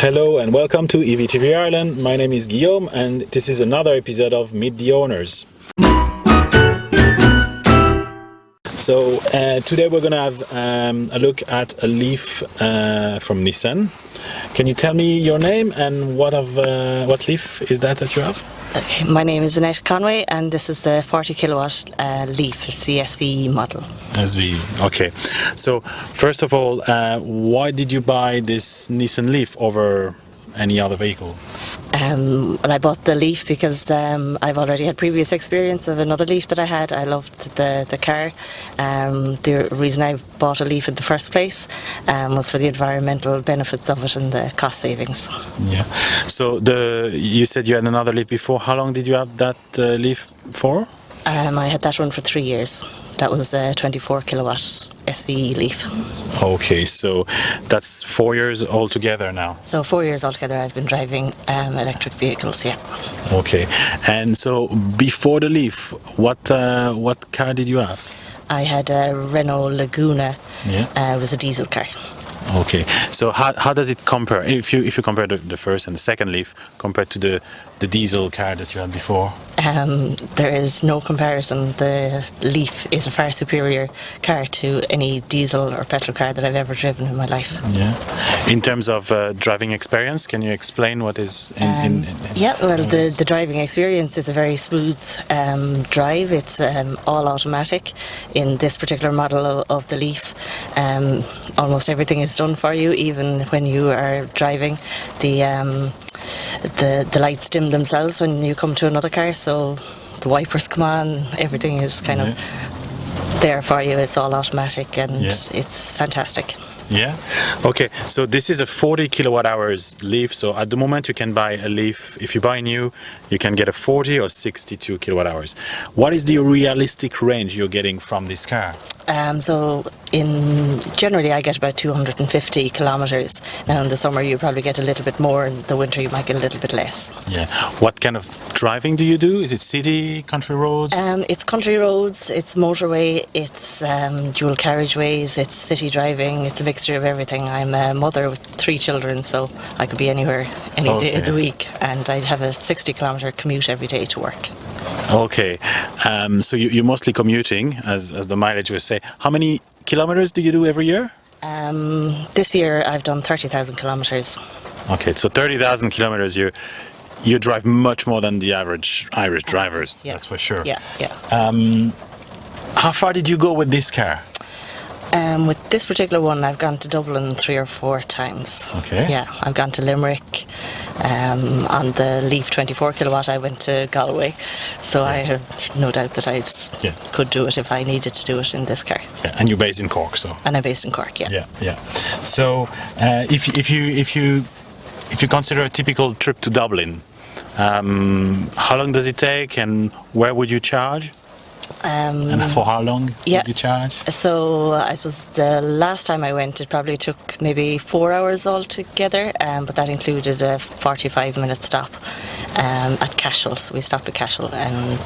Hello and welcome to EVTV Ireland. My name is Guillaume and this is another episode of Meet the Owners. So today we're going to have a look at a Leaf from Nissan. Can you tell me your name and what Leaf is that you have? Okay, my name is Annette and this is the 40 kilowatt Leaf. It's the SVE model. SVE, okay. So first of all, why did you buy this Nissan Leaf over any other vehicle? Well, I bought the Leaf because I've already had previous experience of another Leaf that I had. I loved the car. The reason I bought a Leaf in the first place was for the environmental benefits of it and the cost savings. Yeah. So you said you had another Leaf before. How long did you have that Leaf for? I had that one for 3 years. That was a 24 kilowatt SVE Leaf. Okay, so that's 4 years altogether now. So 4 years altogether I've been driving electric vehicles, yeah. Okay, and so before the Leaf, what car did you have? I had a Renault Laguna. Yeah. It was a diesel car. Okay, so how does it compare, if you compare the first and the second Leaf compared to the diesel car that you had before? There is no comparison. The Leaf is a far superior car to any diesel or petrol car that I've ever driven in my life. Yeah. In terms of driving experience, can you explain what is Yeah, well, the driving experience is a very smooth drive. It's all automatic. In this particular model of the Leaf, almost everything is done for you, even when you are driving. The lights dim themselves when you come to another car, so the wipers come on, everything is kind of there for you. It's all automatic and it's fantastic. Yeah. Okay, so this is a 40 kilowatt hours Leaf. So at the moment you can buy a Leaf. If you buy new, you can get a 40 or 62 kilowatt hours. What is the realistic range you're getting from this car? So generally I get about 250 kilometres. Now in the summer you probably get a little bit more, in the winter you might get a little bit less. Yeah. What kind of driving do you do? Is it city, country roads? It's country roads, it's motorway, it's dual carriageways, it's city driving, it's a mixture of everything. I'm a mother with 3 children, so I could be anywhere any day of the week, and I'd have a 60 kilometre commute every day to work. Okay, so you're mostly commuting, as the mileage would say. How many kilometers do you do every year? This year I've done 30,000 kilometres. Okay, so 30,000 kilometers, you drive much more than the average Irish drivers, that's for sure. Yeah. How far did you go with this car? With this particular one, I've gone to Dublin 3 or 4 times. Okay. Yeah, I've gone to Limerick. On the Leaf 24 kilowatt, I went to Galway. So I have no doubt that I could do it if I needed to do it in this car. Yeah, and you're based in Cork, so. And I'm based in Cork, yeah. Yeah. So if you consider a typical trip to Dublin, how long does it take, and where would you charge? And for how long did you charge? So I suppose the last time I went, it probably took maybe 4 hours altogether, but that included a 45-minute stop at Cashel. So we stopped at Cashel, and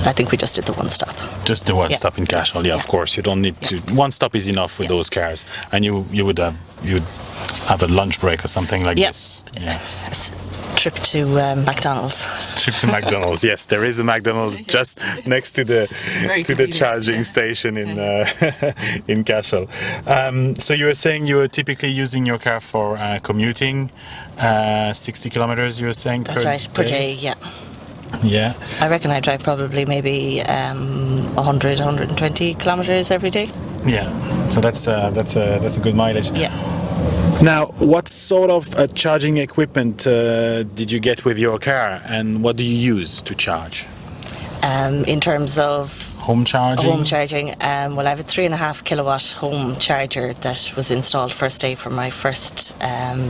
I think we just did the one stop. Just the one stop in Cashel, of course. You don't need to. One stop is enough with those cars, and you would have a lunch break or something like this. Yeah. Trip to McDonald's. Trip to McDonald's. Yes, there is a McDonald's just next to the charging station in Cashel. So you were saying you were typically using your car for commuting, 60 kilometers. You were saying per day. Yeah. Yeah. I reckon I drive probably maybe 100, 120 kilometers every day. Yeah. So that's a good mileage. Yeah. Now, what sort of charging equipment did you get with your car, and what do you use to charge? In terms of home charging? Well, I have a 3.5 kilowatt home charger that was installed first day for my first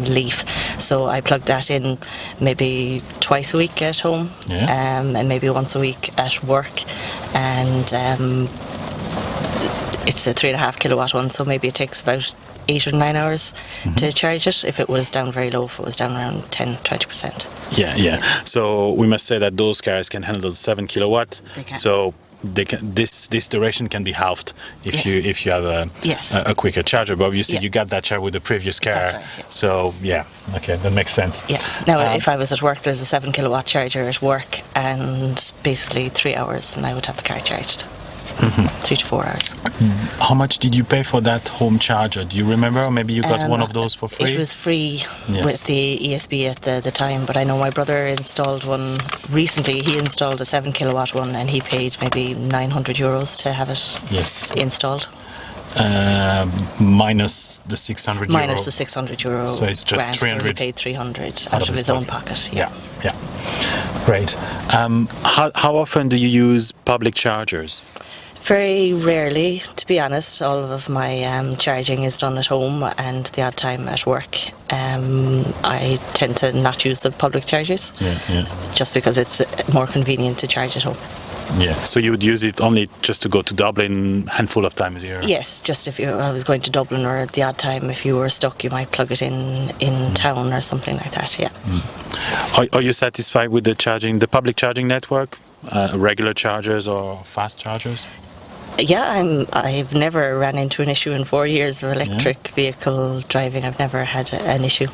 Leaf. So I plugged that in maybe twice a week at home, and maybe once a week at work. And it's a 3.5 kilowatt one, so maybe it takes about 8 or 9 hours to charge it. If it was down very low, if it was down around 10-20%. Yeah. So we must say that those cars can handle 7 kilowatt. They can. So this duration can be halved if Yes. you have a quicker charger. But obviously, Yeah. you got that charger with the previous car. That's right, yeah. So yeah, okay, that makes sense. Yeah. Now, if I was at work, there's a 7 kilowatt charger at work, and basically 3 hours, and I would have the car charged. 3 to 4 hours. How much did you pay for that home charger? Do you remember? Or maybe you got one of those for free? It was free Yes. with the ESB at the time, but I know my brother installed one recently. He installed a 7 kilowatt one, and he paid maybe €900 to have it Yes. installed. Minus the 600 euro. Minus the €600. So it's just grant, 300 So he paid 300 out of his own pocket. Yeah, yeah. Great. How often do you use public chargers? Very rarely, to be honest. All of my charging is done at home, and the odd time at work. I tend to not use the public chargers, just because it's more convenient to charge at home. Yeah. So you would use it only just to go to Dublin a handful of times a year? Yes, just if I was going to Dublin, or the odd time if you were stuck, you might plug it in town or something like that. Yeah. Are you satisfied with the public charging network? Regular chargers or fast chargers? Yeah, I've never ran into an issue in 4 years of electric vehicle driving. I've never had an issue.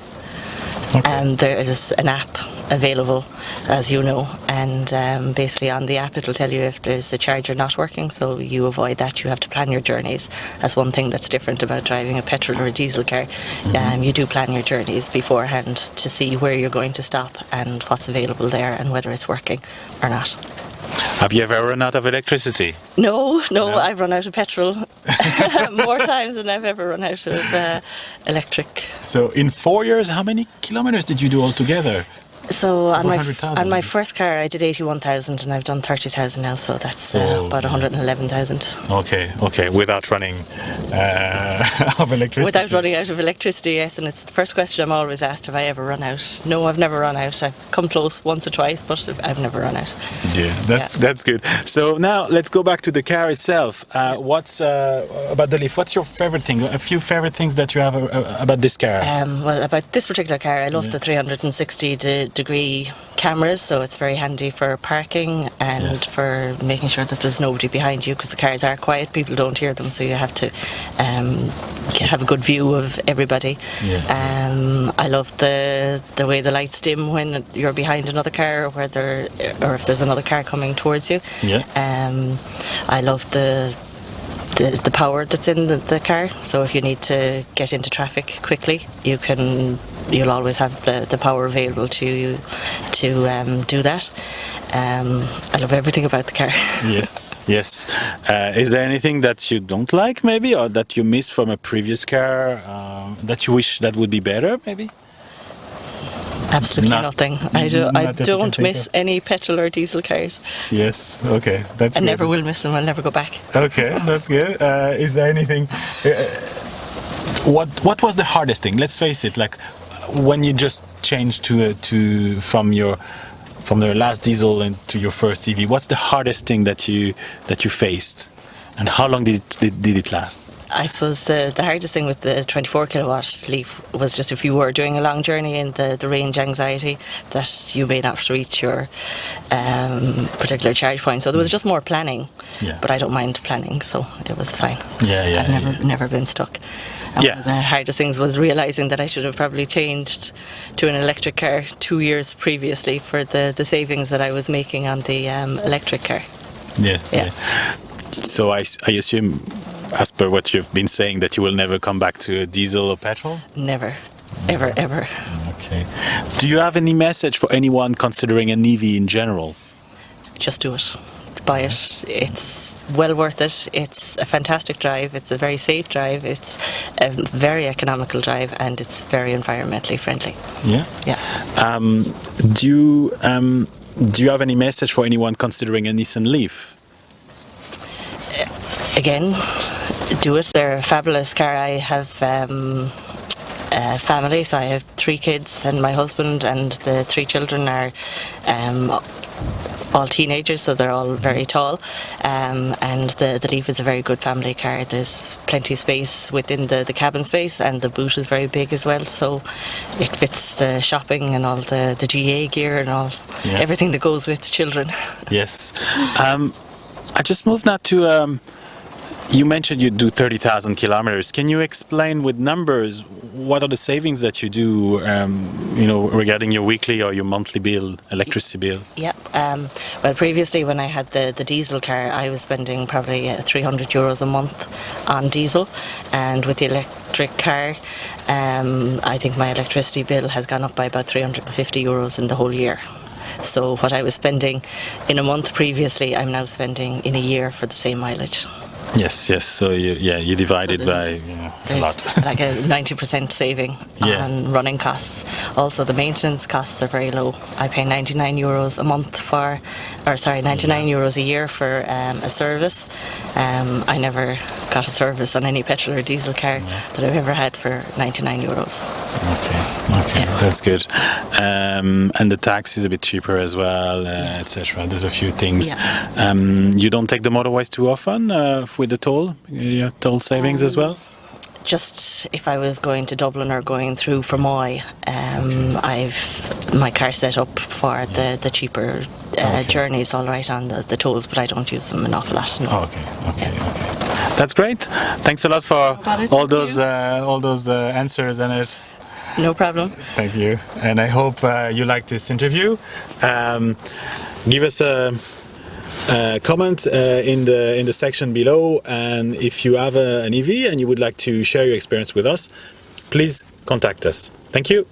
Okay. There is an app available, as you know, and basically on the app it'll tell you if there's a charger not working, so you avoid that. You have to plan your journeys. That's one thing that's different about driving a petrol or a diesel car. You do plan your journeys beforehand to see where you're going to stop and what's available there and whether it's working or not. Have you ever run out of electricity? No, I've run out of petrol more times than I've ever run out of electric. So in 4 years, how many kilometers did you do altogether? So on my 100,000. first car, I did 81,000, and I've done 30,000 now, so that's about 111,000. Okay, without running of electricity. Without running out of electricity, yes, and it's the first question I'm always asked: have I ever run out? No, I've never run out. I've come close once or twice, but I've never run out. Yeah, that's good. So now let's go back to the car itself. What's about the Leaf? What's your favorite thing? A few favorite things that you have about this car? Well, about this particular car, I love the 360-degree cameras, so it's very handy for parking and for making sure that there's nobody behind you, because the cars are quiet, people don't hear them, so you have to have a good view of everybody. I love the way the lights dim when you're behind another car, or if there's another car coming towards you. I love the power that's in the car, so if you need to get into traffic quickly, you'll always have the power available to you to do that. I love everything about the car. Yes. Is there anything that you don't like, maybe, or that you miss from a previous car, that you wish that would be better, maybe? Absolutely nothing. I don't miss any petrol or diesel cars. Yes, okay, that's good. I never will miss them. I'll never go back. Okay, that's good. Is there anything? What was the hardest thing? Let's face it. Like when you just changed from the last diesel into your first EV. What's the hardest thing that you faced, and how long did it last? I suppose the hardest thing with the 24 kilowatt Leaf was just if you were doing a long journey and the range anxiety that you may not reach your particular charge point. So there was just more planning. But I don't mind planning, so it was fine. I've never been stuck. One of the hardest things was realising that I should have probably changed to an electric car 2 years previously for the savings that I was making on the electric car. So I assume, as per what you've been saying, that you will never come back to a diesel or petrol? Never. Ever. Okay. Do you have any message for anyone considering an EV in general? Just do it. Buy it. It's well worth it. It's a fantastic drive. It's a very safe drive. It's a very economical drive, and it's very environmentally friendly. Do you have any message for anyone considering a Nissan Leaf? Again, do it. They're a fabulous car. I have family, so I have 3 kids and my husband, and the 3 children are all teenagers, so they're all very tall, and the Leaf is a very good family car. There's plenty of space within the cabin space, and the boot is very big as well, so it fits the shopping and all the GA gear and all everything that goes with children. I just moved now to. You mentioned you do 30,000 kilometers. Can you explain with numbers what are the savings that you do, regarding your weekly or your monthly bill, electricity bill? Yep. Well, previously when I had the diesel car, I was spending probably €300 a month on diesel, and with the electric car, I think my electricity bill has gone up by about €350 in the whole year. So what I was spending in a month previously, I'm now spending in a year for the same mileage. Yes. So you divide it by a lot. Like a 90% saving on running costs. Also, the maintenance costs are very low. I pay €99 a month €99 a year for a service. I never got a service on any petrol or diesel car that I've ever had for €99. Okay, that's good. And the tax is a bit cheaper as well, etc. There's a few things. Yeah. You don't take the motorways too often with the toll toll savings as well? Just if I was going to Dublin or going through Fermoy, I've my car set up for the cheaper journeys, all right, on the tolls, but I don't use them an awful lot. No. Okay. That's great. Thanks a lot for all those answers, Annette. No problem. Thank you, and I hope you liked this interview. Give us a comment in the section below, and if you have an EV and you would like to share your experience with us, please contact us. Thank you.